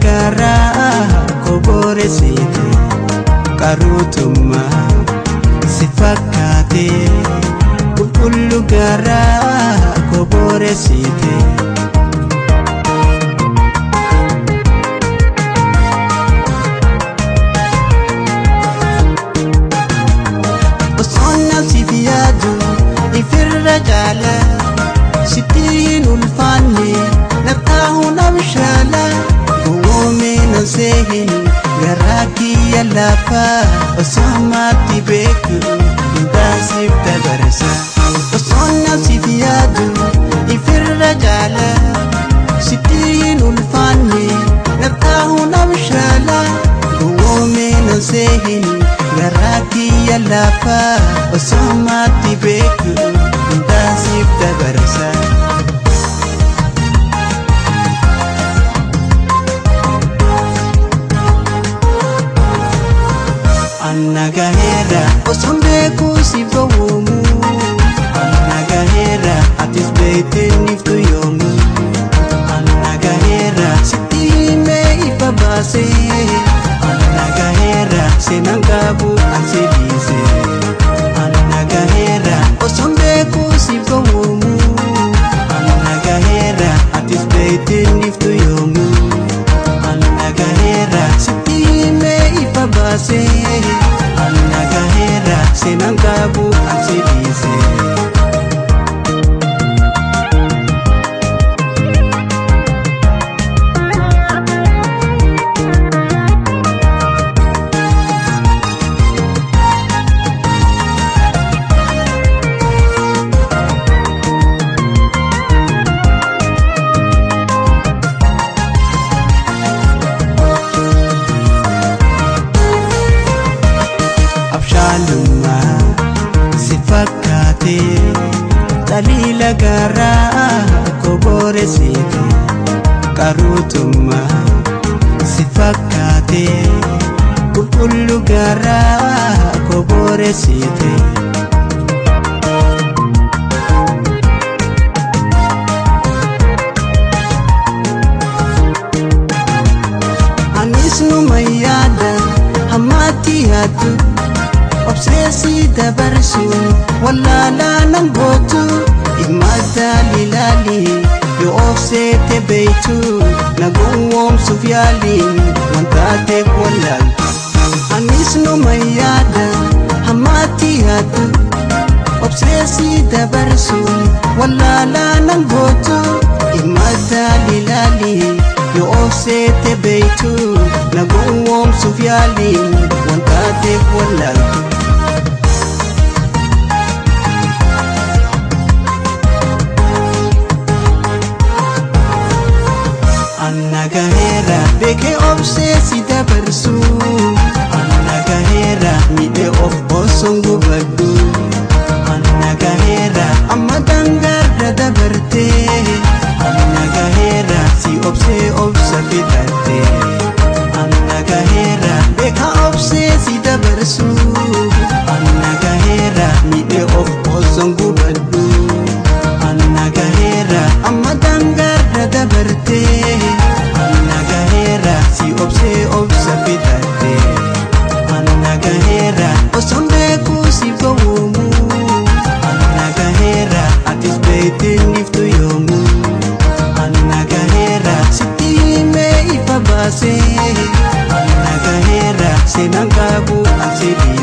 garaa koboresite karutuma si fakkaate qulqullu garaa koboresite osonna sifiyadu ifirra jala sitiin ulfanne naftahu namshala gowomena sehin garaki yalafa osamati beku ndasif tabarasa osonna sifiyadu ifirra jala sitiin ulfanne naftahu namshala gowomena sehin garaki yalafa osamati beku ndasif tabarasa Annagahera osombe kusifomu Annagahera atis beite niftu yomu Annagahera sitime ifabase Annagahera senangabu ansedise Annagahera osombe kusifomu Annagahera atis beite niftu yomu Annagahera sitime ifabase Annagahera senangabu ansedise Abshaluma si fakkaate dalila garaa koboresite karutuma si fakkaate qulqullu garaa koboresite anis numayyada hamati hatu obsesi dabarsu wallala nangotu imada lilali yo ofsete beitu nagumwom sufyali wantate wallal anis numayyada hamati hatu obsesi dabarsu wallala nangotu imada lilali yo ofsete beitu nagumwom sufyali wantate wallal Annagahera beke obsesi dabarsu Annagahera mide of osongu badu Annagahera amma dangarra dabarte Annagahera si obsa fidate Annagahera beka obsesi dabarsu Annagahera mide of osongu badu Annagahera amma dangarra dabarte Annagahera si obsa fidate Annagahera osombe kusifomu Annagahera atis beite niftu yomu Annagahera sitime ifabase Annagahera senangabu ansedi